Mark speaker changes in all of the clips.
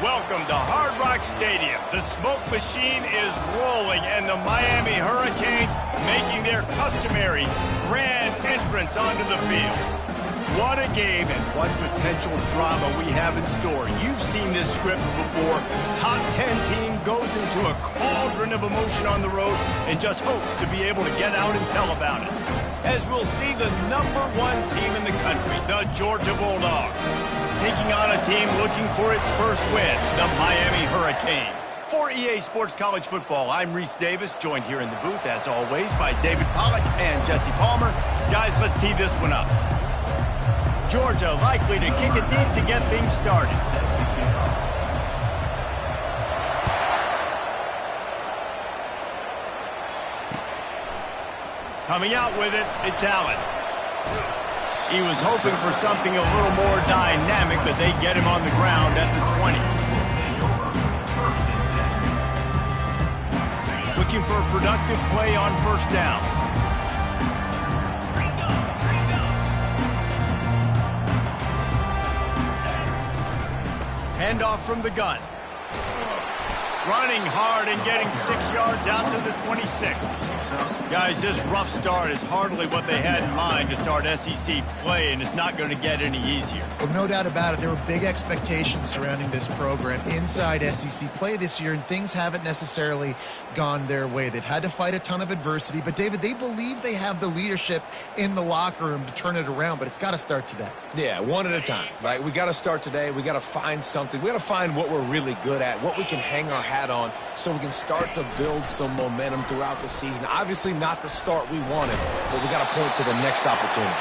Speaker 1: Welcome to Hard Rock Stadium. The smoke machine is rolling, and the Miami Hurricanes making their customary grand entrance onto the field. What a game and what potential drama we have in store. You've seen this script before. Top 10 team goes into a cauldron of emotion on the road and just hopes to be able to get out and tell about it. As we'll see the #1 team in the country, the Georgia Bulldogs, taking on a team looking for its first win, the Miami Hurricanes. For EA Sports College Football, I'm Reese Davis, joined here in the booth, as always, by David Pollack and Jesse Palmer. Guys, let's tee this one up. Georgia likely to kick it deep to get things started. Coming out with it, it's Allen. He was hoping for something a little more dynamic, but they get him on the ground at the 20. Looking for a productive play on first down. Handoff from the gun. Running hard and getting 6 yards out to the 26. Guys, this rough start is hardly what they had in mind to start SEC play, and it's not going to get any easier.
Speaker 2: Well, no doubt about it. There were big expectations surrounding this program inside SEC play this year, and things haven't necessarily gone their way. They've had to fight a ton of adversity, but, David, they believe they have the leadership in the locker room to turn it around, but it's got to start today.
Speaker 3: Yeah, one at a time, right? We got to start today. We got to find something. We got to find what we're really good at, what we can hang our hat on, so we can start to build some momentum throughout the season. Obviously not the start we wanted, but we got to point to the next opportunity.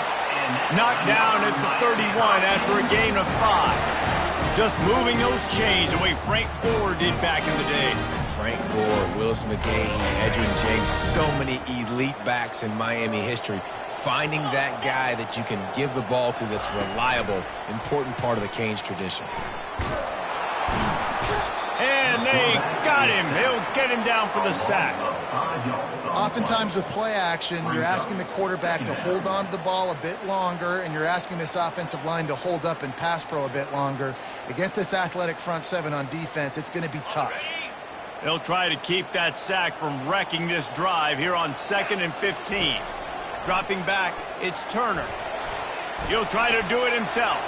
Speaker 1: Knocked down at the 31 after a gain of 5. Just moving those chains the way Frank Gore did back in the day.
Speaker 3: Frank Gore, Willis McGahee, Edgerrin James, so many elite backs in Miami history. Finding that guy that you can give the ball to that's reliable, important part of the Canes tradition.
Speaker 1: And they got him. He'll get him down for the sack.
Speaker 2: Oftentimes with play action, you're asking the quarterback to hold on to the ball a bit longer, and you're asking this offensive line to hold up and pass pro a bit longer. Against this athletic front seven on defense, it's going to be tough.
Speaker 1: They'll try to keep that sack from wrecking this drive here on 2nd and 15. Dropping back, it's Turner. He'll try to do it himself.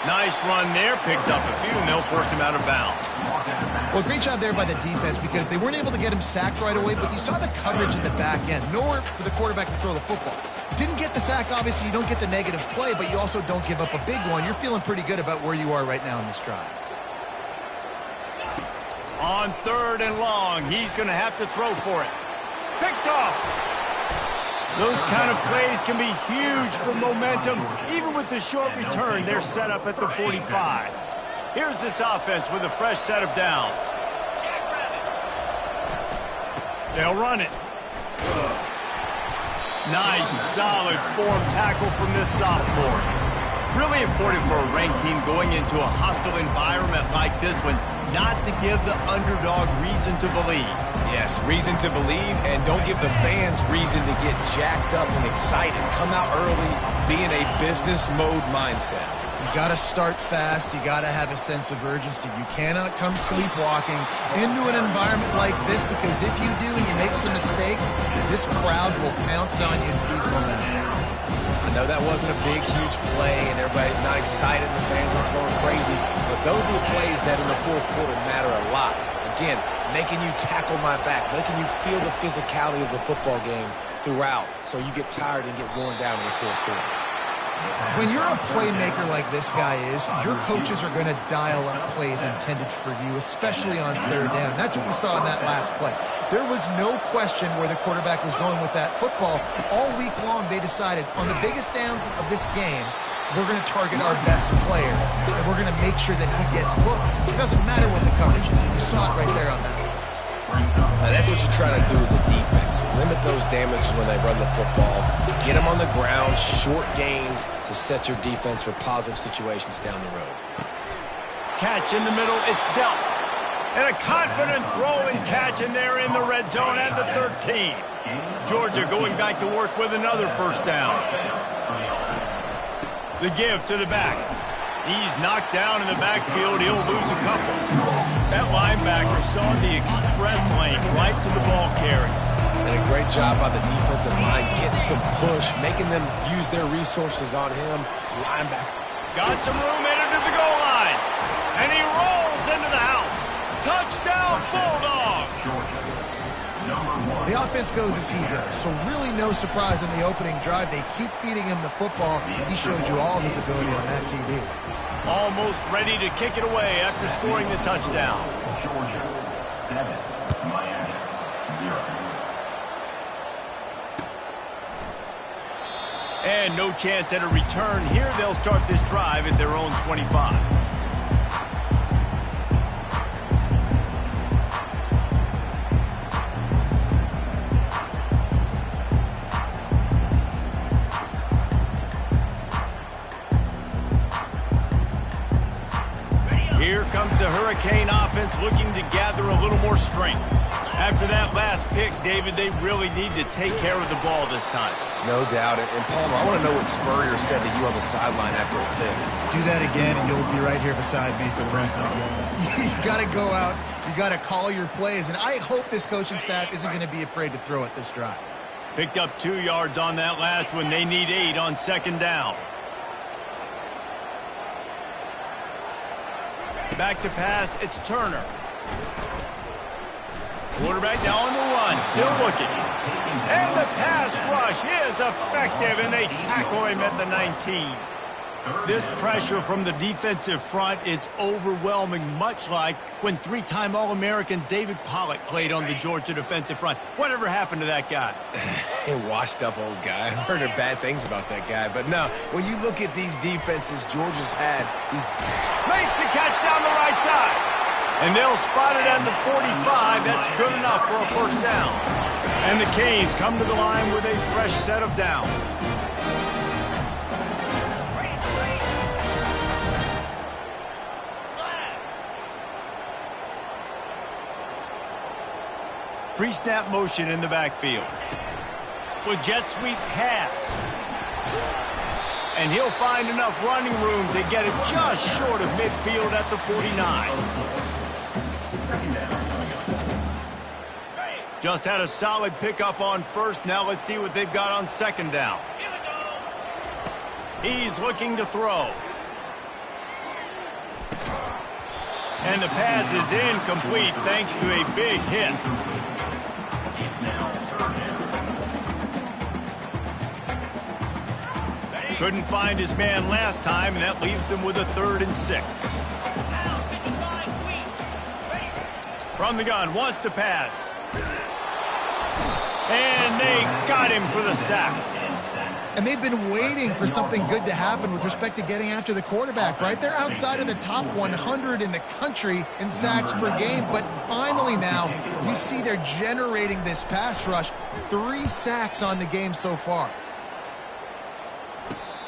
Speaker 1: Nice run there, picks up a few, and they'll force him out of bounds.
Speaker 2: Well, great job there by the defense because they weren't able to get him sacked right away, but you saw the coverage in the back end. Nowhere for the quarterback to throw the football. Didn't get the sack, obviously. You don't get the negative play, but you also don't give up a big one. You're feeling pretty good about where you are right now in this drive.
Speaker 1: On 3rd and long, he's going to have to throw for it. Picked off. Those kind of plays can be huge for momentum. Even with the short return, they're set up at the 45. Here's this offense with a fresh set of downs. They'll run it. Nice, solid form tackle from this sophomore. Really important for a ranked team going into a hostile environment like this one, not to give the underdog reason to believe.
Speaker 3: Yes, reason to believe, and don't give the fans reason to get jacked up and excited. Come out early, be in a business mode mindset.
Speaker 2: You got to start fast. You got to have a sense of urgency. You cannot come sleepwalking into an environment like this, because if you do and you make some mistakes, this crowd will pounce on you and seize momentum.
Speaker 3: I know that wasn't a big, huge play, and everybody's not excited, and the fans aren't going crazy, but those are the plays that in the fourth quarter matter a lot. Again, making you tackle my back, making you feel the physicality of the football game throughout, so you get tired and get worn down in the fourth quarter.
Speaker 2: When you're a playmaker like this guy is, your coaches are going to dial up plays intended for you, especially on 3rd down. That's what we saw in that last play. There was no question where the quarterback was going with that football. All week long, they decided on the biggest downs of this game, we're going to target our best player, and we're going to make sure that he gets looks. It doesn't matter what the coverage is. You saw it right there on that.
Speaker 3: Now that's what you're trying to do as a defense. Limit those damages when they run the football. Get them on the ground, short gains to set your defense for positive situations down the road.
Speaker 1: Catch in the middle, it's dealt. And a confident throw and catch, and they're in the red zone at the 13. Georgia going back to work with another first down. The give to the back. He's knocked down in the backfield. He'll lose a couple. That linebacker saw the express lane right to the ball carrier.
Speaker 3: And a great job by the defensive line getting some push, making them use their resources on him. Linebacker.
Speaker 1: Got some room headed to the goal line. And he rolls into the house. Touchdown, Bulldogs!
Speaker 2: The offense goes as he goes, so really no surprise in the opening drive. They keep feeding him the football. He showed you all of his ability on that TV.
Speaker 1: Almost ready to kick it away after scoring the touchdown.
Speaker 4: Georgia, 7, Miami, 0.
Speaker 1: And no chance at a return here. They'll start this drive at their own 25. Here comes the Hurricane offense looking to gather a little more strength. After that last pick, David, they really need to take care of the ball this time.
Speaker 3: No doubt. And Palmer, I want to know what Spurrier said to you on the sideline after a pick.
Speaker 2: Do that again, and you'll be right here beside me for the rest of the game. You got to go out. You got to call your plays, and I hope this coaching staff isn't going to be afraid to throw it this drive.
Speaker 1: Picked up 2 yards on that last one. They need 8 on second down. Back to pass, it's Turner. Quarterback now on the run, still looking. And the pass rush is effective, and they tackle him at the 19. This pressure from the defensive front is overwhelming, much like when 3-time All-American David Pollock played on the Georgia defensive front. Whatever happened to that guy?
Speaker 3: A washed-up old guy. I've heard bad things about that guy. But no, when you look at these defenses Georgia's had, he's...
Speaker 1: Makes the catch down the right side. And they'll spot it at the 45. That's good enough for a first down. And the Canes come to the line with a fresh set of downs. Pre-snap motion in the backfield. With jet sweep pass. And he'll find enough running room to get it just short of midfield at the 49. Just had a solid pickup on first. Now let's see what they've got on second down. He's looking to throw. And the pass is incomplete thanks to a big hit. Couldn't find his man last time, and that leaves him with a 3rd and 6. From the gun, wants to pass. And they got him for the sack.
Speaker 2: And they've been waiting for something good to happen with respect to getting after the quarterback, right? They're outside of the top 100 in the country in sacks per game, but finally now you see they're generating this pass rush. 3 sacks on the game so far.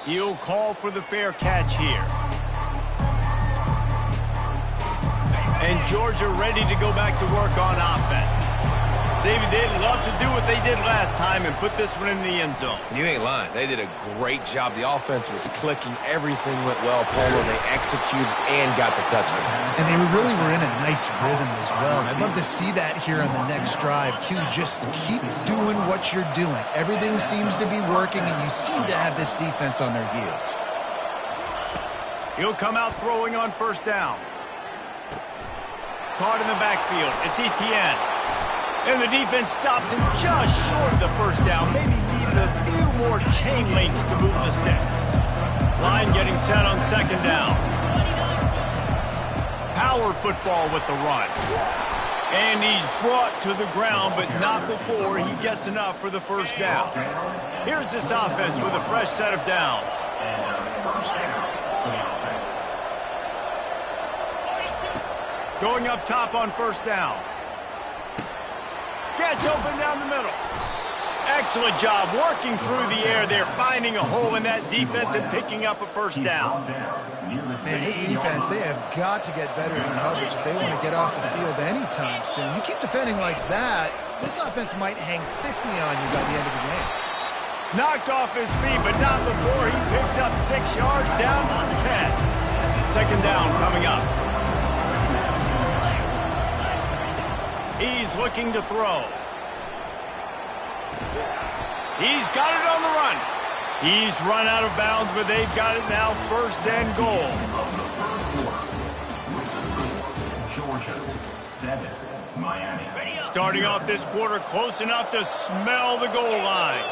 Speaker 1: He'll call for the fair catch here. And Georgia ready to go back to work on offense. David, they'd love to do what they did last time and put this one in the end zone.
Speaker 3: You ain't lying. They did a great job. The offense was clicking. Everything went well, Polo. They executed and got the touchdown.
Speaker 2: And they really were in a nice rhythm as well. And I'd love to see that here on the next drive, too. Just keep doing what you're doing. Everything seems to be working, and you seem to have this defense on their heels.
Speaker 1: He'll come out throwing on first down. Caught in the backfield. It's Etienne. And the defense stops him just short of the first down. Maybe needed a few more chain links to move the sticks. Line getting set on second down. Power football with the run. And he's brought to the ground, but not before he gets enough for the first down. Here's this offense with a fresh set of downs. Going up top on first down. Gets open down the middle. Excellent job working through the air there, finding a hole in that defense and picking up a first down.
Speaker 2: Man, this defense, they have got to get better in coverage if they want to get off the field anytime soon. You keep defending like that, this offense might hang 50 on you by the end of the game.
Speaker 1: Knocked off his feet, but not before he picks up 6 yards down to the 10. second down coming up. He's looking to throw. He's got it on the run. He's run out of bounds, but they've got it now, first and goal.
Speaker 4: Georgia, 7, Miami.
Speaker 1: Starting off this quarter close enough to smell the goal line.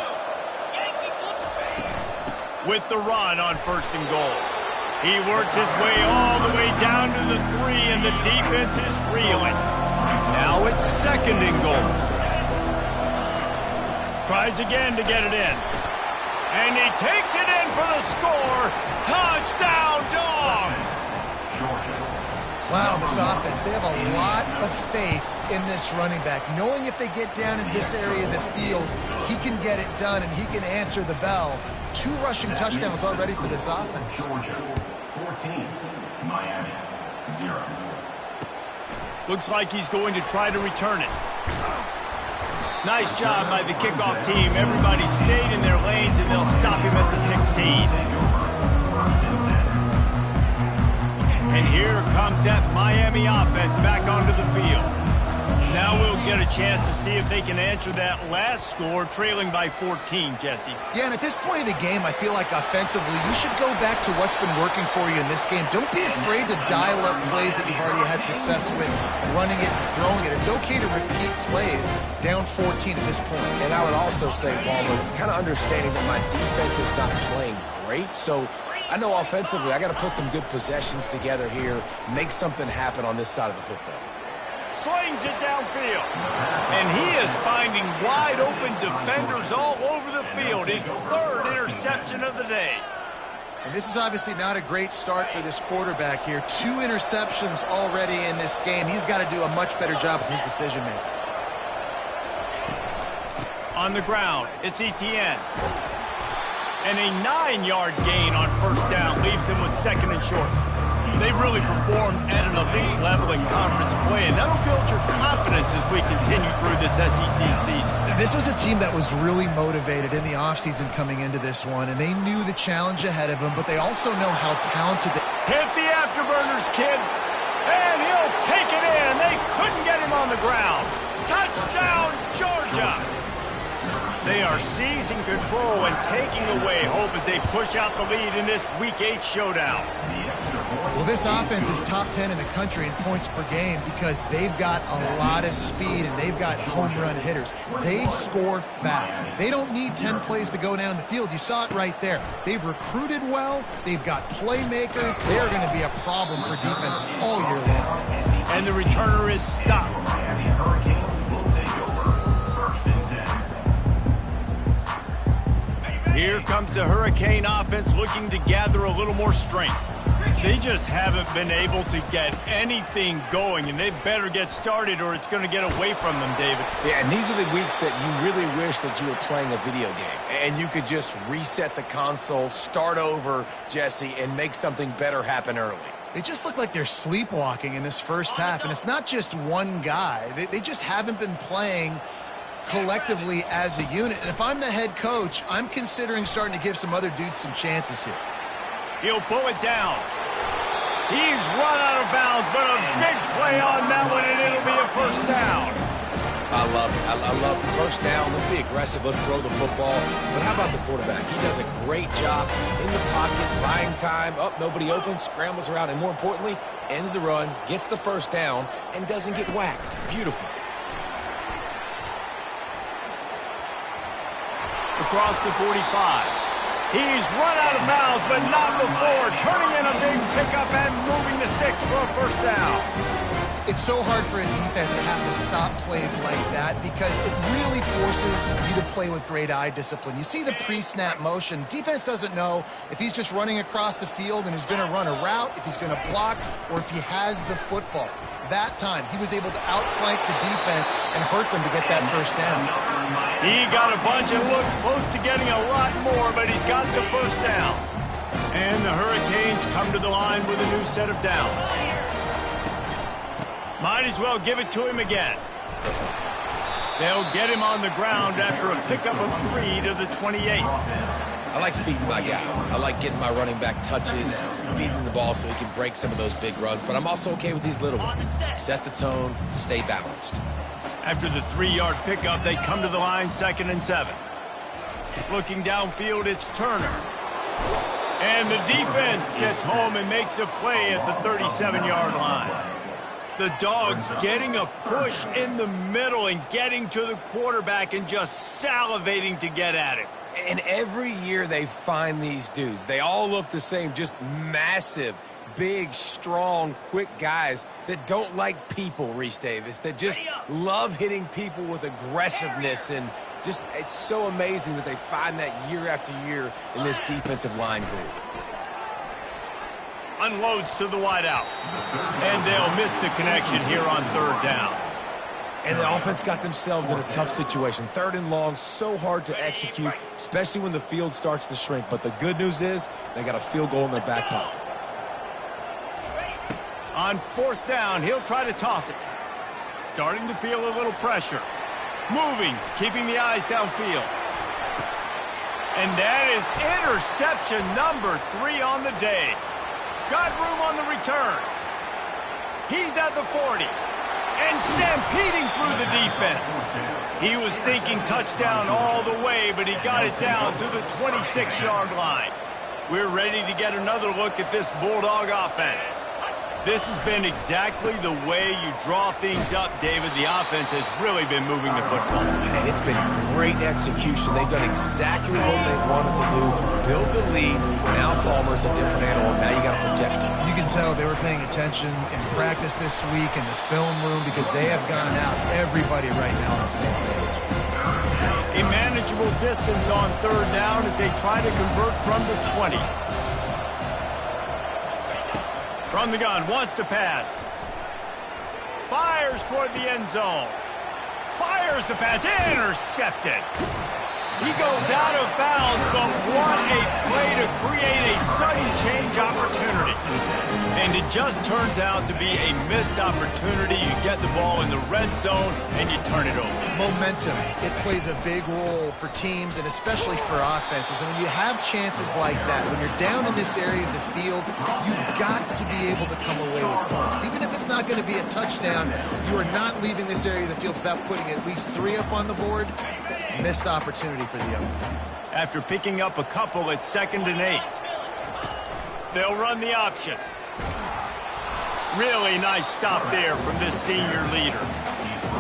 Speaker 1: With the run on first and goal. He works his way all the way down to the 3, and the defense is reeling. Now it's second and goal. Tries again to get it in. And he takes it in for the score. Touchdown, Dogs!
Speaker 2: Wow, this offense, they have a lot of faith in this running back. Knowing if they get down in this area of the field, he can get it done and he can answer the bell. 2 rushing touchdowns already for this offense.
Speaker 4: Georgia, 14, Miami, 0.
Speaker 1: Looks like he's going to try to return it. Nice job by the kickoff team. Everybody stayed in their lanes, and they'll stop him at the 16. And here comes that Miami offense back onto the field. Now we'll get a chance to see if they can answer that last score, trailing by 14, Jesse.
Speaker 2: Yeah, and at this point of the game, I feel like offensively, you should go back to what's been working for you in this game. Don't be afraid to dial up plays that you've already had success with, running it and throwing it. It's okay to repeat plays down 14 at this point.
Speaker 3: And I would also say, Palmer, kind of understanding that my defense is not playing great, so I know offensively I got to put some good possessions together here, make something happen on this side of the football.
Speaker 1: Slings it downfield. And he is finding wide open defenders all over the field. His 3rd interception of the day.
Speaker 2: And this is obviously not a great start for this quarterback here. 2 interceptions already in this game. He's got to do a much better job with his decision-making.
Speaker 1: On the ground, it's Etienne. And a 9-yard gain on first down leaves him with second and short. They've really performed at an elite level in conference play, and that'll build your confidence as we continue through this SEC season.
Speaker 2: This was a team that was really motivated in the offseason coming into this one, and they knew the challenge ahead of them, but they also know how talented they are.
Speaker 1: Hit the afterburners, kid, and he'll take it in. They couldn't get him on the ground. Touchdown, Georgia! They are seizing control and taking away hope as they push out the lead in this Week 8 showdown.
Speaker 2: Well, this offense is top 10 in the country in points per game because they've got a lot of speed and they've got home run hitters. They score fast. They don't need 10 plays to go down the field. You saw it right there. They've recruited well. They've got playmakers. They're going to be a problem for defenses all year long.
Speaker 1: And the returner is stopped. Here comes the Hurricane offense looking to gather a little more strength. They just haven't been able to get anything going, and they better get started or it's going to get away from them, David.
Speaker 3: Yeah, and these are the weeks that you really wish that you were playing a video game and you could just reset the console, start over, Jesse, and make something better happen early.
Speaker 2: They just look like they're sleepwalking in this first half, and it's not just one guy. They just haven't been playing collectively as a unit. And if I'm the head coach, I'm considering starting to give some other dudes some chances here.
Speaker 1: He'll pull it down. He's run out of bounds, but a big play on that one, and it'll be a first down.
Speaker 3: I love it. I love first down. Let's be aggressive. Let's throw the football. But how about the quarterback? He does a great job in the pocket, buying time. Up, nobody open, scrambles around, and more importantly, ends the run, gets the first down, and doesn't get whacked. Beautiful.
Speaker 1: Across the 45. He's run out of bounds, but not before. Turning in a big pickup and moving the sticks for a first down.
Speaker 2: It's so hard for a defense to have to stop plays like that because it really forces you to play with great eye discipline. You see the pre-snap motion. Defense doesn't know if he's just running across the field and is going to run a route, if he's going to block, or if he has the football. That time, he was able to outflank the defense and hurt them to get that first down.
Speaker 1: He got a bunch and looked close to getting a lot more, but he's got the first down. And the Hurricanes come to the line with a new set of downs. Might as well give it to him again. They'll get him on the ground after a pickup of 3 to the 28.
Speaker 3: I like feeding my guy. I like getting my running back touches, feeding the ball so he can break some of those big runs. But I'm also okay with these little ones. Set the tone, stay balanced.
Speaker 1: After the 3-yard pickup, they come to the line, 2nd and 7. Looking downfield, it's Turner. And the defense gets home and makes a play at the 37-yard line. The Dogs getting a push in the middle and getting to the quarterback and just salivating to get at it.
Speaker 3: And every year they find these dudes. They all look the same, just massive, big, strong, quick guys that don't like people, Reese Davis, that just love hitting people with aggressiveness. And just, it's so amazing that they find that year after year in this defensive line group.
Speaker 1: Unloads to the wideout. And they'll miss the connection here on 3rd down.
Speaker 3: And the offense got themselves in a tough situation. 3rd and long, so hard to execute, especially when the field starts to shrink. But the good news is they got a field goal in their back pocket.
Speaker 1: On 4th down, he'll try to toss it. Starting to feel a little pressure. Moving, keeping the eyes downfield. And that is interception number 3 on the day. Got room on the return. He's at the 40. And stampeding through the defense. He was thinking touchdown all the way, but he got it down to the 26-yard line. We're ready to get another look at this Bulldog offense. This has been exactly the way you draw things up, David. The offense has really been moving the football.
Speaker 3: And it's been great execution. They've done exactly what they've wanted to do. Build the lead. Now Palmer's a different animal. Now you got to protect him.
Speaker 2: You can tell they were paying attention in practice this week in the film room because they have gone out, everybody right now on the same page.
Speaker 1: A manageable distance on 3rd down as they try to convert from the 20. From the gun, wants to pass. Fires toward the end zone. Fires the pass, intercepted. He goes out of bounds, but what a play to create a sudden change opportunity. And it just turns out to be a missed opportunity. You get the ball in the red zone, and you turn it over.
Speaker 2: Momentum, it plays a big role for teams and especially for offenses. And when you have chances like that, when you're down in this area of the field, you've got to be able to come away with points. Even if it's not going to be a touchdown, you are not leaving this area of the field without putting at least 3 up on the board. Missed opportunity for the other.
Speaker 1: After picking up a couple at 2nd and 8. They'll run the option. Really nice stop there from this senior leader.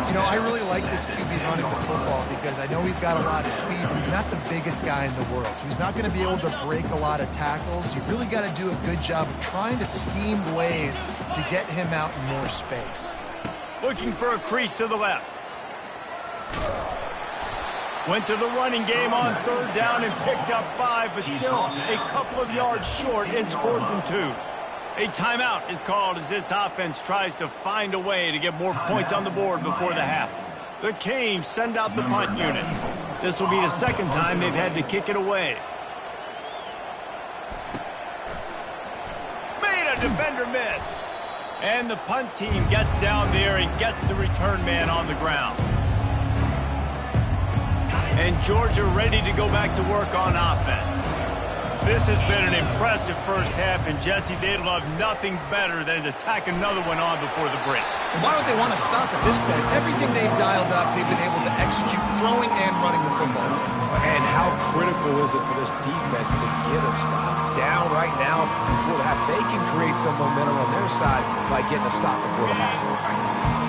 Speaker 2: You know, I really like this QB running the football because I know he's got a lot of speed, but he's not the biggest guy in the world. So he's not going to be able to break a lot of tackles. You really got to do a good job of trying to scheme ways to get him out in more space.
Speaker 1: Looking for a crease to the left. Went to the running game on 3rd down and picked up 5, but still a couple of yards short. It's 4th and 2. A timeout is called as this offense tries to find a way to get more points on the board before the half. The Canes send out the punt unit. This will be the 2nd time they've had to kick it away. Made a defender miss. And the punt team gets down there and gets the return man on the ground. And Georgia ready to go back to work on offense. This has been an impressive first half, and Jesse, they'd love nothing better than to tack another one on before the break.
Speaker 2: And why would they want to stop at this point? Everything they've dialed up, they've been able to execute throwing and running the football.
Speaker 3: And how critical is it for this defense to get a stop down right now before the half? They can create some momentum on their side by getting a stop before the half.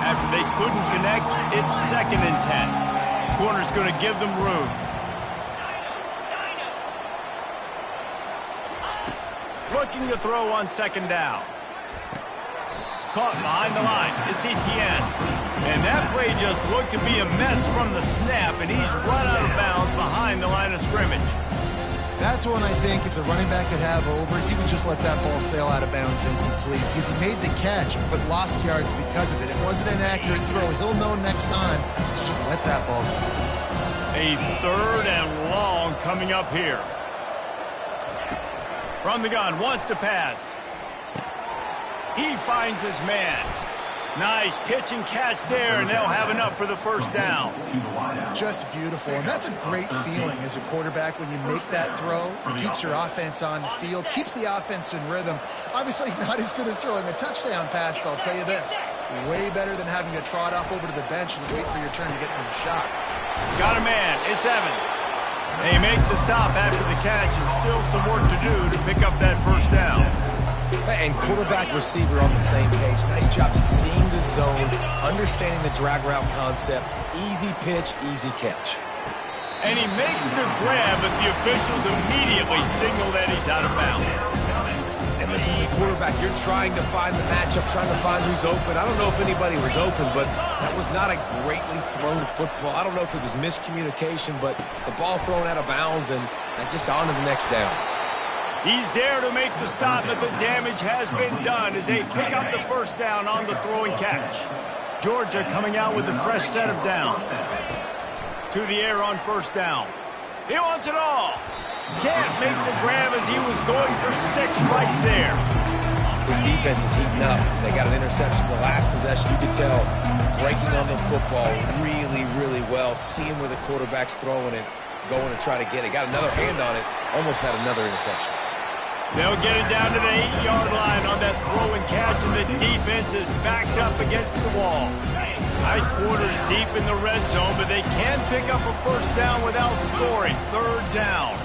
Speaker 1: After they couldn't connect, it's 2nd and 10. Corner's going to give them room. Looking to throw on 2nd down. Caught behind the line. It's Etienne. And that play just looked to be a mess from the snap, and he's run out of bounds behind the line of scrimmage.
Speaker 2: That's one I think if the running back could have over, he would just let that ball sail out of bounds incomplete because he made the catch but lost yards because of it. It wasn't an accurate throw. He'll know next time to just let that ball go.
Speaker 1: A 3rd and long coming up here. From the gun, wants to pass. He finds his man. Nice pitch and catch there, and they'll have enough for the first down.
Speaker 2: Just beautiful, and that's a great feeling as a quarterback when you make that throw. It keeps your offense on the field, keeps the offense in rhythm. Obviously not as good as throwing a touchdown pass, but I'll tell you this, way better than having to trot off over to the bench and wait for your turn to get in the shot.
Speaker 1: Got a man. It's Evans. They make the stop after the catch, and still some work to do to pick up that first down.
Speaker 3: And quarterback receiver on the same page. Nice job seeing the zone, understanding the drag route concept. Easy pitch, easy catch.
Speaker 1: And he makes the grab, but the officials immediately signal that he's out of bounds.
Speaker 3: And this is a quarterback. You're trying to find the matchup, trying to find who's open. I don't know if anybody was open, but that was not a greatly thrown football. I don't know if it was miscommunication, but the ball thrown out of bounds and just on to the next down.
Speaker 1: He's there to make the stop, but the damage has been done as they pick up the first down on the throw and catch. Georgia coming out with a fresh set of downs. To the air on first down. He wants it all. Can't make the grab as he was going for 6 right there.
Speaker 3: This defense is heating up. They got an interception the last possession. You could tell breaking on the football really, really well. Seeing where the quarterback's throwing it, going to try to get it. Got another hand on it. Almost had another interception.
Speaker 1: They'll get it down to the 8-yard line on that throw and catch, and the defense is backed up against the wall. High quarters deep in the red zone, but they can pick up a first down without scoring. Third down.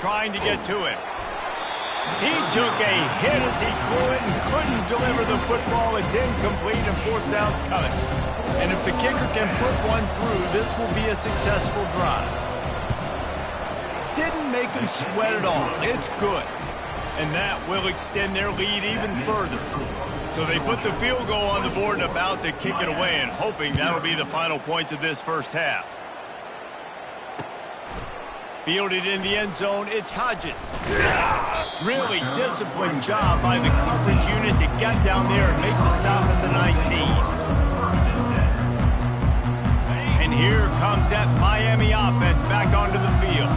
Speaker 1: Trying to get to it. He took a hit as he threw it and couldn't deliver the football. It's incomplete and fourth down's coming. And if the kicker can put one through, this will be a successful drive. Didn't make him sweat at all. It's good. And that will extend their lead even further. So they put the field goal on the board and about to kick it away, and hoping that'll be the final points of this first half. Fielded in the end zone, it's Hodges. Really disciplined job by the coverage unit to get down there and make the stop at the 19. And here comes that Miami offense back onto the field.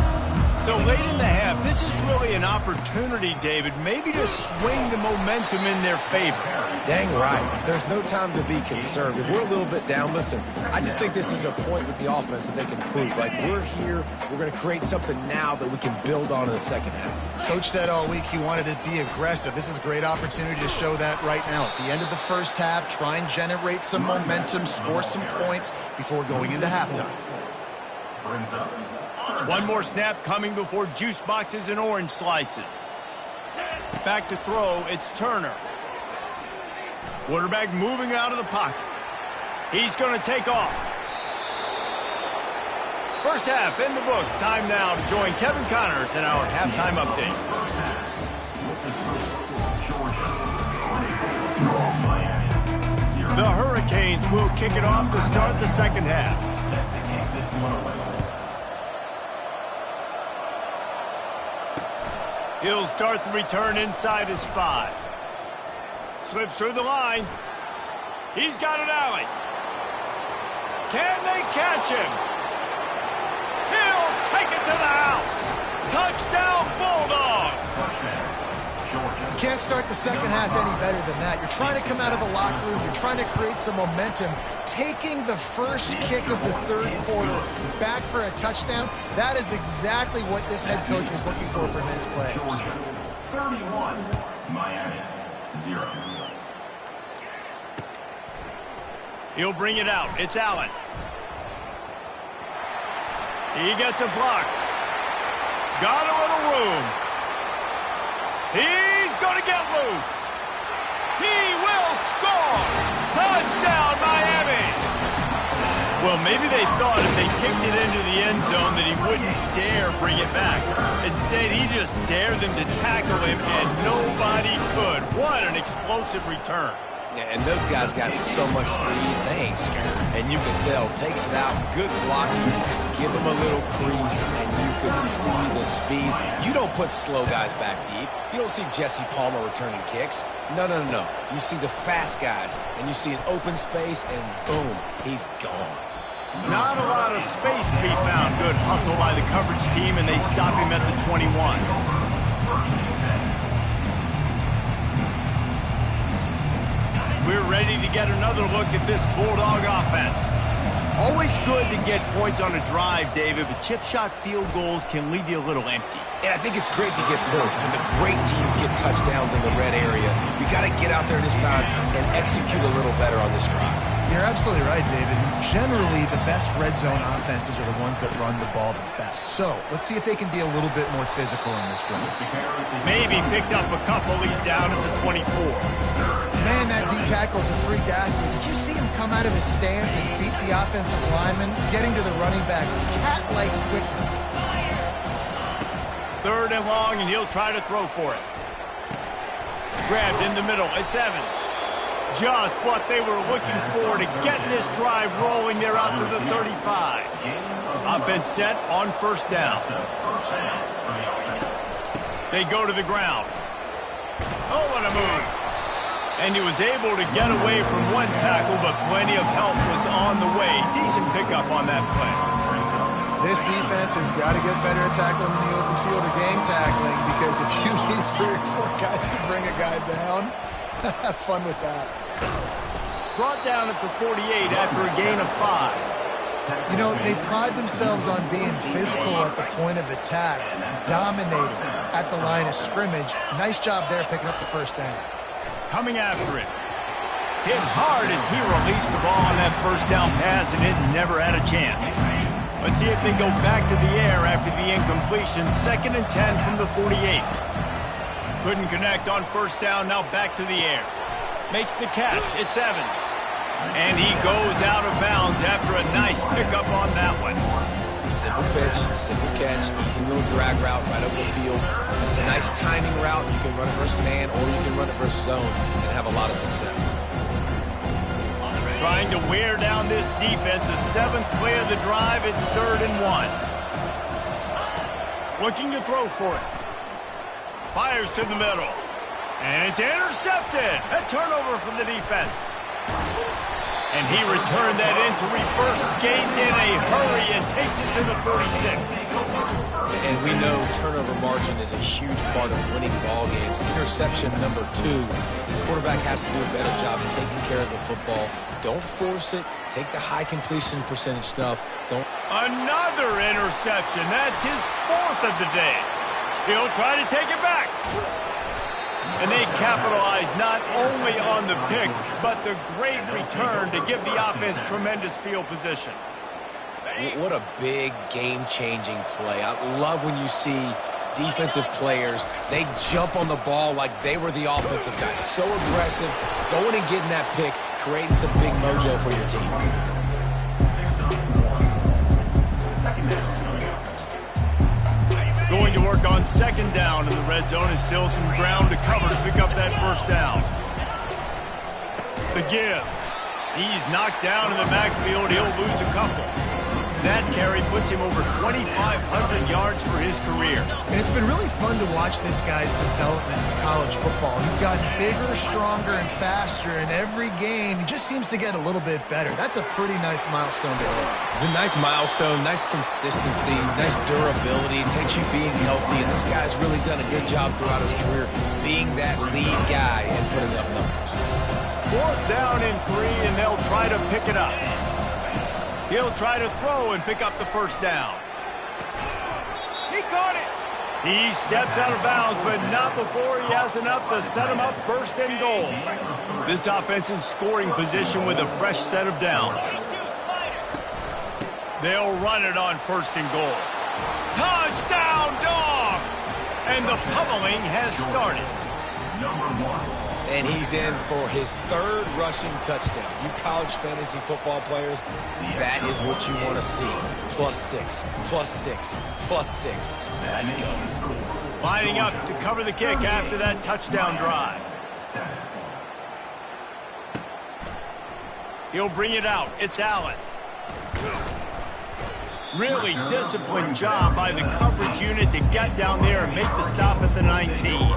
Speaker 1: So late in the half, this is really an opportunity, David, maybe to swing the momentum in their favor.
Speaker 3: Dang right. There's no time to be conservative. We're a little bit down. Listen, I just think this is a point with the offense that they can prove. Like, we're here, we're going to create something now that we can build on in the second half.
Speaker 2: Coach said all week he wanted to be aggressive. This is a great opportunity to show that right now. At the end of the first half, try and generate some momentum, score some points before going into halftime.
Speaker 1: One more snap coming before juice boxes and orange slices. Back to throw, it's Turner. Quarterback moving out of the pocket. He's going to take off. First half in the books. Time now to join Kevin Connors in our halftime update. The Hurricanes will kick it off to start the second half. He'll start the return inside his 5. Slips through the line. He's got an alley. Can they catch him? He'll take it to the house. Touchdown, Bulldogs.
Speaker 2: You can't start the second half any better than that. You're trying to come out of the locker room. You're trying to create some momentum. Taking the first kick of the third quarter back for a touchdown, that is exactly what this head coach was looking for from his players.
Speaker 4: 31, Miami, 0.
Speaker 1: He'll bring it out. It's Allen. He gets a block. Got a little room. He's going to get loose. He will score. Touchdown, Miami. Well, maybe they thought if they kicked it into the end zone that he wouldn't dare bring it back. Instead, he just dared them to tackle him, and nobody could. What an explosive return.
Speaker 3: Yeah, and those guys got so much speed, they ain't scared. And you can tell, takes it out, good blocking, give them a little crease, and you could see the speed. You don't put slow guys back deep. You don't see Jesse Palmer returning kicks. No. You see the fast guys, and you see an open space, and boom, he's gone.
Speaker 1: Not a lot of space to be found. Good hustle by the coverage team, and they stop him at the 21. we're ready to get another look at this Bulldog offense. Always good to get points on a drive, David, but chip shot field goals can leave you a little empty.
Speaker 3: And I think it's great to get points, but the great teams get touchdowns in the red area. You got to get out there this time and execute a little better on this drive.
Speaker 2: You're absolutely right, David. Generally, the best red zone offenses are the ones that run the ball the best. So, let's see if they can be a little bit more physical in this drive.
Speaker 1: Maybe picked up a couple. He's down at the 24.
Speaker 2: Man, that D-tackle's a freak athlete. Did you see him come out of his stance and beat the offensive lineman, getting to the running back with cat-like quickness?
Speaker 1: 3rd and long, and he'll try to throw for it. Grabbed in the middle. It's Evans. Just what they were looking for to get this drive rolling. They're out to the 35. Offense set on 1st down. They go to the ground. Oh, what a move. And he was able to get away from one tackle, but plenty of help was on the way. Decent pickup on that play.
Speaker 2: This defense has got to get better at tackling in the open field or game tackling, because if you need 3 or 4 guys to bring a guy down, have fun with that.
Speaker 1: Brought down at the 48 after a gain of 5.
Speaker 2: You know, they pride themselves on being physical at the point of attack, dominating at the line of scrimmage. Nice job there picking up the 1st down.
Speaker 1: Coming after it. Hit hard as he released the ball on that 1st down pass, and it never had a chance. Let's see if they go back to the air after the incompletion. 2nd and 10 from the 48. Couldn't connect on 1st down, now back to the air. Makes the catch, it's Evans. And he goes out of bounds after a nice pickup on that one.
Speaker 3: Simple pitch, simple catch, easy little drag route right over the field. It's a nice timing route. You can run it versus man or you can run it versus zone and have a lot of success.
Speaker 1: Trying to wear down this defense. The 7th play of the drive. It's 3rd and 1. Looking to throw for it. Fires to the middle. And it's intercepted. A turnover from the defense. And he returned that into reverse skate in a hurry and takes it to the 46.
Speaker 3: And we know turnover margin is a huge part of winning ball games. Interception number 2. His quarterback has to do a better job taking care of the football. Don't force it. Take the high completion percentage stuff.
Speaker 1: Another interception. That's his 4th of the day. He'll try to take it back. And they capitalize not only on the pick, but the great return to give the offense tremendous field position.
Speaker 3: What a big game-changing play. I love when you see defensive players, they jump on the ball like they were the offensive guys. So aggressive, going and getting that pick, creating some big mojo for your team.
Speaker 1: Going to work on 2nd down in the red zone, and still some ground to cover to pick up that 1st down. The give. He's knocked down in the backfield. He'll lose a couple. That carry puts him over 2,500 yards for his career.
Speaker 2: And it's been really fun to watch this guy's development in college football. He's gotten bigger, stronger, and faster in every game. He just seems to get a little bit better. That's a pretty nice milestone to hit.
Speaker 3: A nice milestone, nice consistency, nice durability. It takes you being healthy, and this guy's really done a good job throughout his career being that lead guy and putting up numbers.
Speaker 1: 4th down and 3, and they'll try to pick it up. He'll try to throw and pick up the 1st down. He caught it. He steps out of bounds, but not before he has enough to set him up 1st and goal. This offense in scoring position with a fresh set of downs. They'll run it on 1st and goal. Touchdown, Dogs! And the pummeling has started.
Speaker 4: Number 1.
Speaker 3: And he's in for his 3rd rushing touchdown. You college fantasy football players, that is what you want to see. +6, +6, +6. Let's go.
Speaker 1: Lining up to cover the kick after that touchdown drive. He'll bring it out. It's Allen. Really disciplined job by the coverage unit to get down there and make the stop at the 19.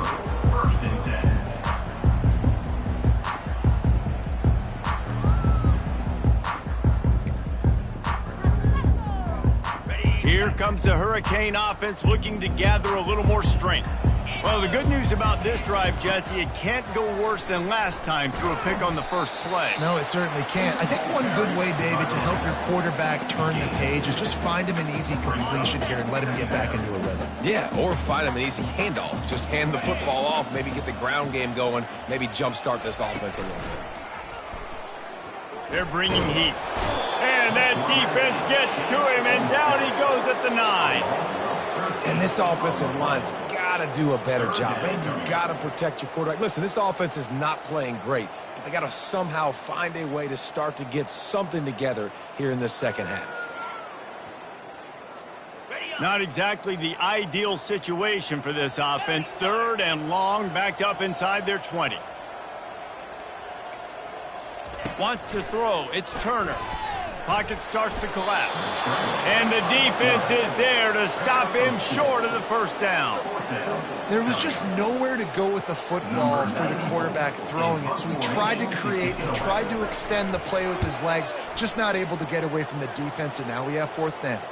Speaker 1: here comes the Hurricane offense looking to gather a little more strength. Well, the good news about this drive, Jesse, it can't go worse than last time through a pick on the first play.
Speaker 2: No, it certainly can't. I think one good way, David, to help your quarterback turn the page is just find him an easy completion here and let him get back into a rhythm.
Speaker 3: Yeah, or find him an easy handoff. Just hand the football off, maybe get the ground game going, maybe jumpstart this offense a little bit.
Speaker 1: They're bringing heat. And that defense gets to him, and down he goes at the 9.
Speaker 3: And this offensive line's got to do a better job. Man, you got to protect your quarterback. Listen, this offense is not playing great, but they got to somehow find a way to start to get something together here in this second half.
Speaker 1: Not exactly the ideal situation for this offense. 3rd and long, backed up inside their 20. Wants to throw. It's Turner. Pocket starts to collapse. And the defense is there to stop him short of the first down.
Speaker 2: There was just nowhere to go with the football for the quarterback throwing it. So he tried to create and tried to extend the play with his legs, just not able to get away from the defense, and now we have 4th down.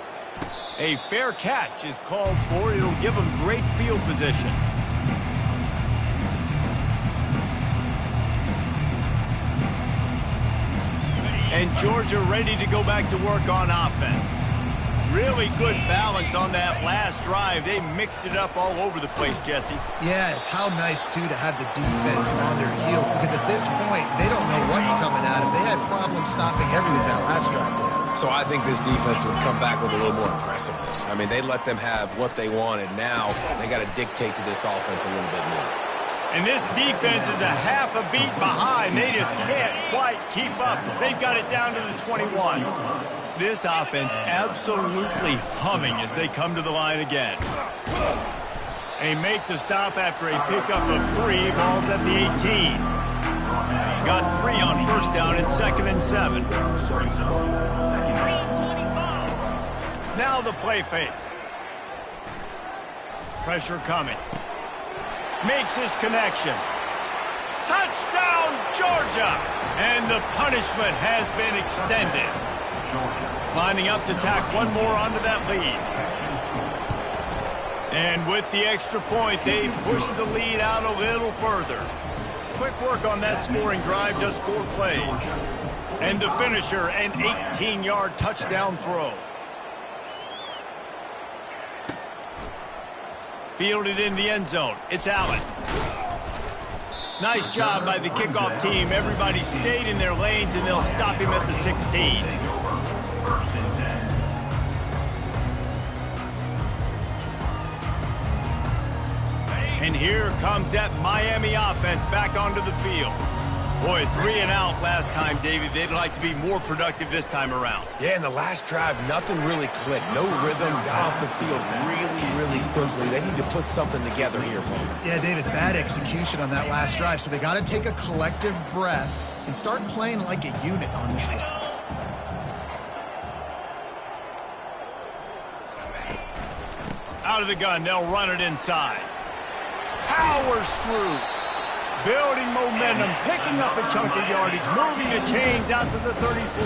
Speaker 1: A fair catch is called for. It'll give him great field position. And Georgia ready to go back to work on offense. Really good balance on that last drive. They mixed it up all over the place, Jesse.
Speaker 2: Yeah, how nice, too, to have the defense on their heels, because at this point, they don't know what's coming at them. They had problems stopping everything that last drive did.
Speaker 3: So I think this defense would come back with a little more aggressiveness. I mean, they let them have what they wanted. Now they got to dictate to this offense a little bit more.
Speaker 1: And this defense is a half a beat behind. They just can't quite keep up. They've got it down to the 21. This offense absolutely humming as they come to the line again. They make the stop after a pickup of 3. Ball's at the 18. Got 3 on first down and 2nd and 7. Now the play fake. Pressure coming. Makes his connection. Touchdown, Georgia! And the punishment has been extended. Lining up to tack one more onto that lead. And with the extra point, they push the lead out a little further. Quick work on that scoring drive, just 4 plays. And the finisher, an 18-yard touchdown throw. Fielded in the end zone. It's Allen. Nice job by the kickoff team. Everybody stayed in their lanes, and they'll stop him at the 16. And here comes that Miami offense back onto the field. Boy, 3 and out last time, David. They'd like to be more productive this time around.
Speaker 3: Yeah, in the last drive, nothing really clicked. No rhythm, got off the field really quickly. They need to put something together here, Paul.
Speaker 2: Yeah, David, bad execution on that last drive. So they got to take a collective breath and start playing like a unit on this one.
Speaker 1: Out of the gun, they'll run it inside. Powers through. Building momentum, picking up a chunk of yardage, moving the chains out to the 34.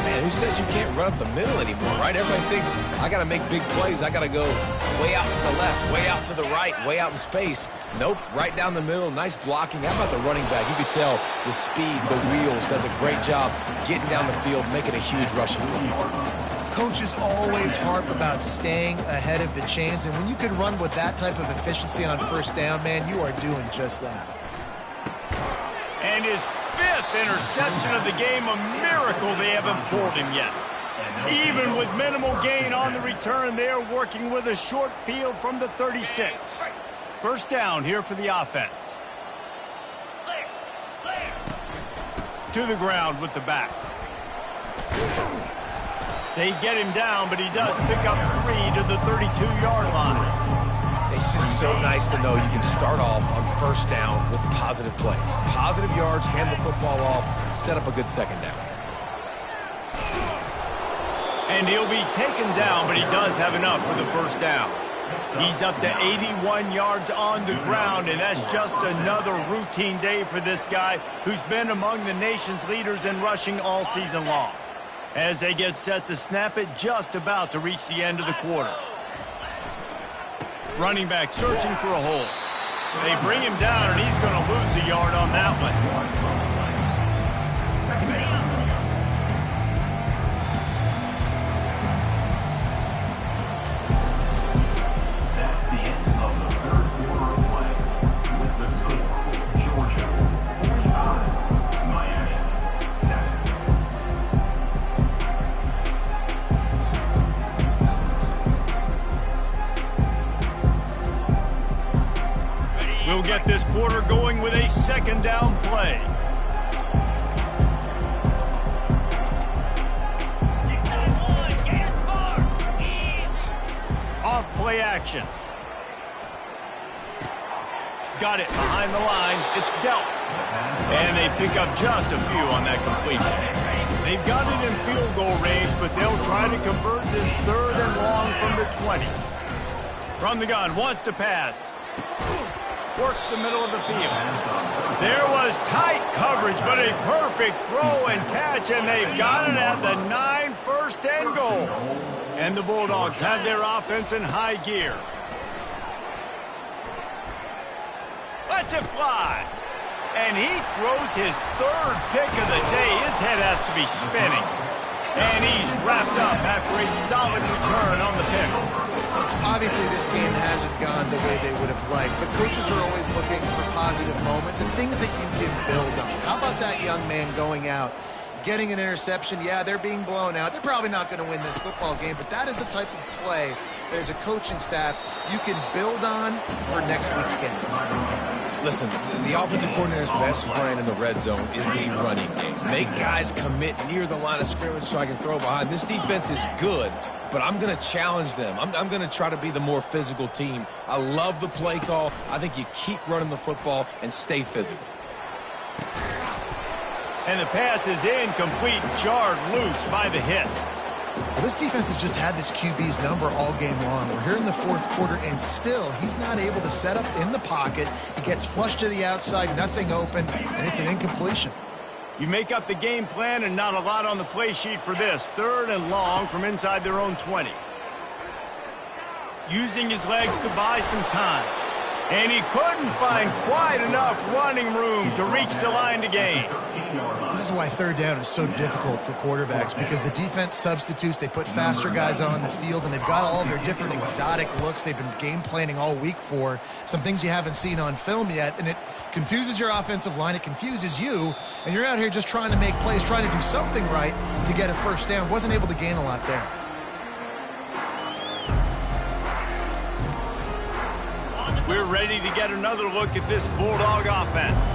Speaker 3: Man, who says you can't run up the middle anymore, right? Everybody thinks, I got to make big plays. I got to go way out to the left, way out to the right, way out in space. Nope, right down the middle. Nice blocking. How about the running back? You could tell the speed, the wheels, does a great job getting down the field, making a huge rushing play.
Speaker 2: Coaches always harp about staying ahead of the chains, and when you can run with that type of efficiency on first down, man, you are doing just that.
Speaker 1: And his 5th interception of the game, a miracle they haven't pulled him yet. Even with minimal gain on the return, they're working with a short field from the 36. First down here for the offense. To the ground with the back. They get him down, but he does pick up 3 to the 32-yard line.
Speaker 3: It's just so nice to know you can start off on first down with positive plays. Positive yards, hand the football off, set up a good second down.
Speaker 1: And he'll be taken down, but he does have enough for the first down. He's up to 81 yards on the ground, and that's just another routine day for this guy who's been among the nation's leaders in rushing all season long. as they get set to snap it just about to reach the end of the quarter. Running back searching for a hole. They bring him down, and he's going to lose a yard on that one. We'll get this quarter going with a second down play. Off play action. Got it behind the line. It's dealt. And they pick up just a few on that completion. They've got it in field goal range, but they'll try to convert this 3rd and long from the 20. From the gun, wants to pass. Works the middle of the field. There was tight coverage, but a perfect throw and catch, and they've got it at the 9, 1st and goal. And the Bulldogs have their offense in high gear. Lets it fly. And he throws his 3rd pick of the day. His head has to be spinning. And he's wrapped up after a solid return on the pick.
Speaker 2: Obviously, this game hasn't gone the way they would have liked, but coaches are always looking for positive moments and things that you can build on. How about that young man going out, getting an interception? Yeah, they're being blown out. They're probably not going to win this football game, but that is the type of play that as a coaching staff you can build on for next week's game.
Speaker 3: Listen, the offensive coordinator's best friend in the red zone is the running game. Make guys commit near the line of scrimmage so I can throw behind. This defense is good, but I'm going to challenge them. I'm going to try to be the more physical team. I love the play call. I think you keep running the football and stay physical.
Speaker 1: And the pass is incomplete, jarred loose by the hit.
Speaker 2: Well, this defense has just had this QB's number all game long. We're here in the 4th quarter, and still he's not able to set up in the pocket. He gets flushed to the outside, nothing open, and it's an incompletion.
Speaker 1: You make up the game plan and not a lot on the play sheet for this. 3rd and long from inside their own 20. Using his legs to buy some time. And he couldn't find quite enough running room to reach the line to gain.
Speaker 2: This is why 3rd down is so difficult for quarterbacks, because the defense substitutes. They put faster guys on the field, and they've got all of their different exotic looks they've been game planning all week for, some things you haven't seen on film yet, and it confuses your offensive line. It confuses you, and you're out here just trying to make plays, trying to do something right to get a 1st down. Wasn't able to gain a lot there.
Speaker 1: We're ready to get another look at this Bulldog offense.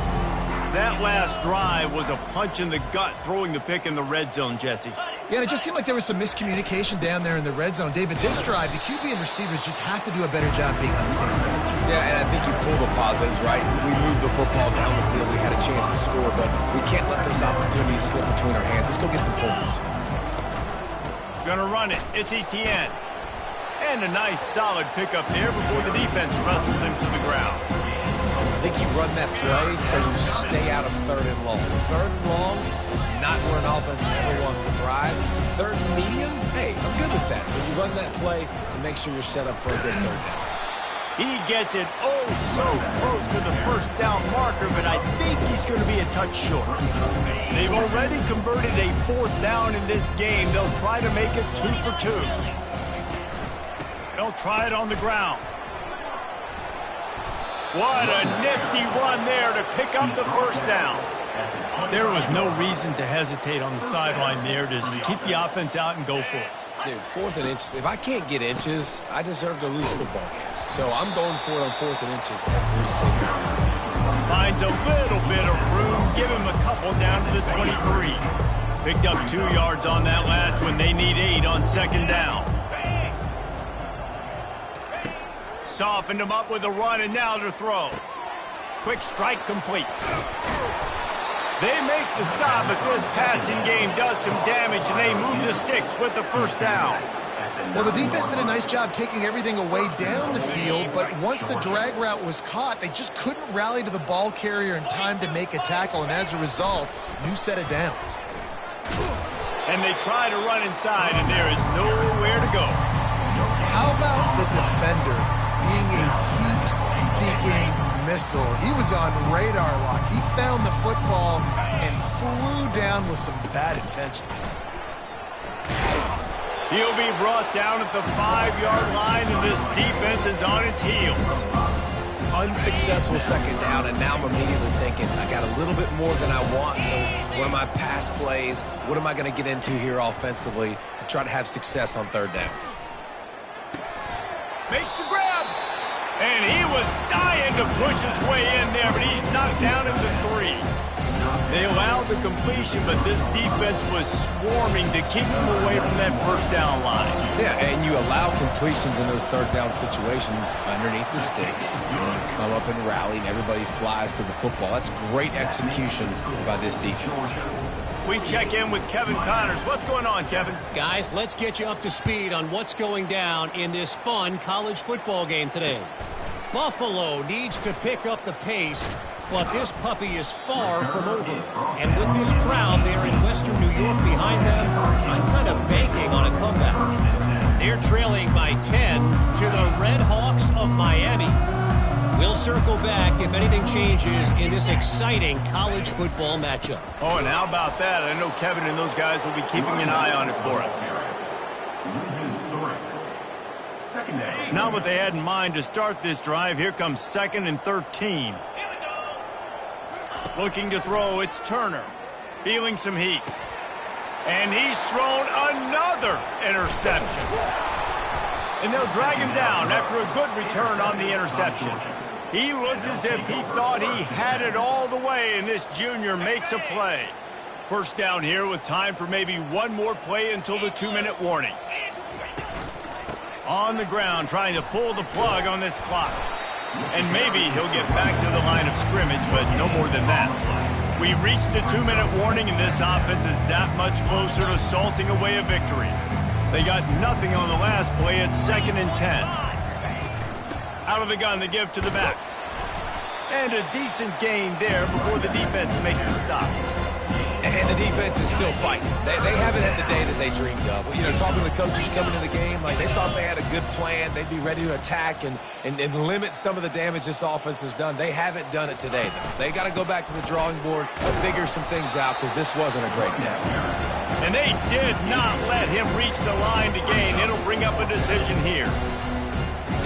Speaker 1: That last drive was a punch in the gut, throwing the pick in the red zone, Jesse.
Speaker 2: Yeah, and it just seemed like there was some miscommunication down there in the red zone. David, this drive, the QB and receivers just have to do a better job being on the same page.
Speaker 3: Yeah, and I think you pull the positives, right? We moved the football down the field. We had a chance to score, but we can't let those opportunities slip between our hands. Let's go get some points.
Speaker 1: Gonna run it. It's Etienne. And a nice, solid pickup there before the defense wrestles him to the ground.
Speaker 3: I think you run that play so you stay out of 3rd and long. 3rd and long is not where an offense ever wants to thrive. 3rd and medium, hey, I'm good with that. So you run that play to make sure you're set up for a good 3rd down.
Speaker 1: He gets it so close to the 1st down marker, but I think he's going to be a touch short. They've already converted a 4th down in this game. They'll try to make it 2 for 2. They'll try it on the ground. What a nifty run there to pick up the 1st down. There was no reason to hesitate on the sideline there. Just keep the offense out and go for it.
Speaker 3: Dude, 4th and inches. If I can't get inches, I deserve to lose football games. So I'm going for it on 4th and inches every single time.
Speaker 1: Finds a little bit of room. Give him a couple down to the 23. Picked up 2 yards on that last one. They need 8 on 2nd down. Softened him up with a run, and now to throw. Quick strike complete. They make the stop, but this passing game does some damage, and they move the sticks with the 1st down.
Speaker 2: Well, the defense did a nice job taking everything away down the field, but once the drag route was caught, they just couldn't rally to the ball carrier in time to make a tackle, and as a result, new set of downs.
Speaker 1: And they try to run inside, and there is nowhere to go.
Speaker 2: How about the defender being a heat-seeking missile? He was on radar lock. He found the football and flew down with some bad intentions.
Speaker 1: He'll be brought down at the 5-yard line, and this defense is on its heels.
Speaker 3: Unsuccessful second down, and now I'm immediately thinking, I got a little bit more than I want, so what are my pass plays? What am I going to get into here offensively to try to have success on third down?
Speaker 1: Makes the grab. And he was dying to push his way in there, but he's knocked down at the 3. They allowed the completion, but this defense was swarming to keep him away from that first down line.
Speaker 3: Yeah, and you allow completions in those third down situations underneath the sticks, and you come up and rally, and everybody flies to the football. That's great execution by this defense.
Speaker 1: We check in with Kevin Connors. What's going on, Kevin?
Speaker 5: Guys, let's get you up to speed on what's going down in this fun college football game today. Buffalo needs to pick up the pace, but this puppy is far from over. And with this crowd there in Western New York behind them, I'm kind of banking on a comeback. They're trailing by 10 to the Red Hawks of Miami. We'll circle back if anything changes in this exciting college football matchup.
Speaker 1: Oh, and how about that? I know Kevin and those guys will be keeping an eye on it for us. Not what they had in mind to start this drive. Here comes 2nd and 13. Looking to throw, it's Turner. Feeling some heat. And he's thrown another interception. And they'll drag him down after a good return on the interception. He looked as if he thought he had it all the way, and this junior makes a play. First down here with time for maybe one more play until the 2-minute warning. On the ground, trying to pull the plug on this clock. And maybe he'll get back to the line of scrimmage, but no more than that. We've reached the 2-minute warning, and this offense is that much closer to salting away a victory. They got nothing on the last play. It's 2nd and 10. Out of the gun, they give to the back. And a decent gain there before the defense makes a stop.
Speaker 3: And the defense is still fighting. They haven't had the day that they dreamed of. You know, talking to the coaches coming into the game, like they thought they had a good plan. They'd be ready to attack and limit some of the damage this offense has done. They haven't done it today, though. They got to go back to the drawing board and figure some things out because this wasn't a great day.
Speaker 1: And they did not let him reach the line to gain. It'll bring up a decision here.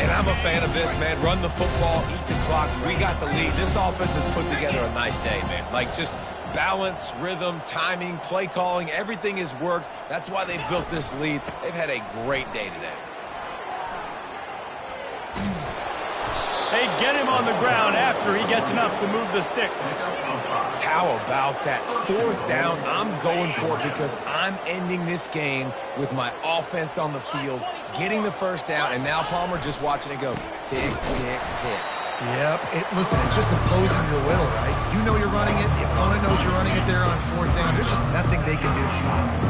Speaker 3: And I'm a fan of this, man. Run the football, eat the clock. We got the lead. This offense has put together a nice day, man. Like just balance, rhythm, timing, play calling, everything has worked. That's why they've built this lead. They've had a great day today.
Speaker 1: They get him on the ground after he gets enough to move the sticks.
Speaker 3: How about that? 4th down, I'm going for it because I'm ending this game with my offense on the field, getting the first down, and now Palmer just watching it go tick, tick, tick.
Speaker 2: Yep. Listen, it's just imposing your will, right? You know you're running it. The opponent knows you're running it there on 4th down. There's just nothing they can do to stop it.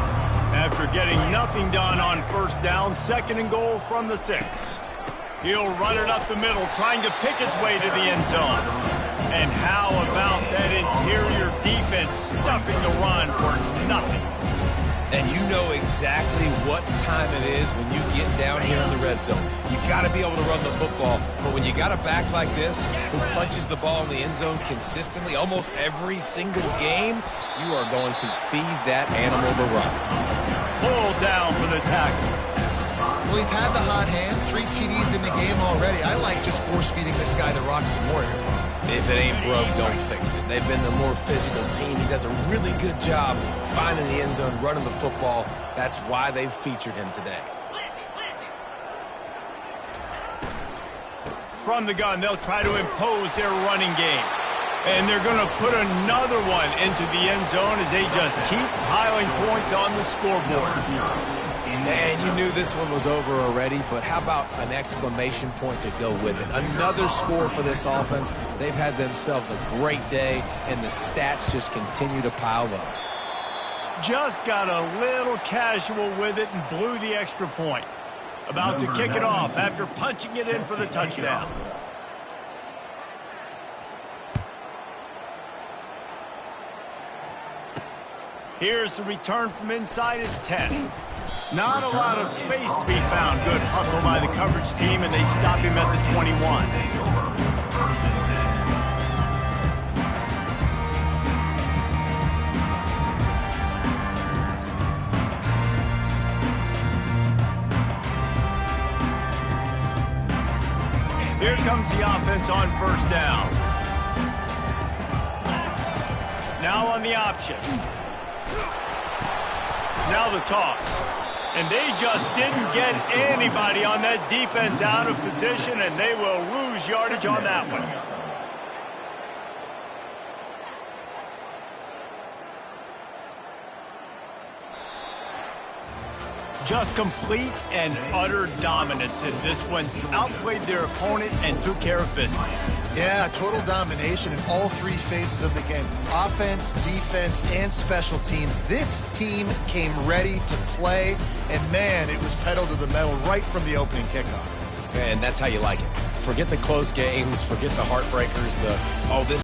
Speaker 1: After getting nothing done on 1st down, 2nd and goal from the 6. He'll run it up the middle, trying to pick its way to the end zone. And how about that interior defense stuffing the run for nothing?
Speaker 3: And you know exactly what time it is when you get down here in the red zone. You got to be able to run the football, but when you got a back like this who punches the ball in the end zone consistently almost every single game, you are going to feed that animal the run.
Speaker 1: Pulled down for the tackle.
Speaker 2: Well, he's had the hot hand, 3 TDs in the game already. I like just force-feeding this guy the rock some more here.
Speaker 3: If it ain't broke, don't fix it. They've been the more physical team. He does a really good job finding the end zone, running the football. That's why they've featured him today.
Speaker 1: From the gun, they'll try to impose their running game. And they're going to put another one into the end zone as they just keep piling points on the scoreboard.
Speaker 3: And you knew this one was over already, but how about an exclamation point to go with it? Another score for this offense. They've had themselves a great day, and the stats just continue to pile up.
Speaker 1: Just got a little casual with it and blew the extra point. About to kick it off after punching it in for the touchdown. Here's the return from inside his 10. Not a lot of space to be found. Good hustle by the coverage team, and they stop him at the 21. Here comes the offense on first down. Now on the option. Now the toss. And they just didn't get anybody on that defense out of position, and they will lose yardage on that one. Just complete and utter dominance in this one. Outplayed their opponent and took care of business.
Speaker 2: Yeah, total domination in all three phases of the game. Offense, defense, and special teams. This team came ready to play, and man, it was pedal to the metal right from the opening kickoff.
Speaker 3: And that's how you like it. Forget the close games, forget the heartbreakers, this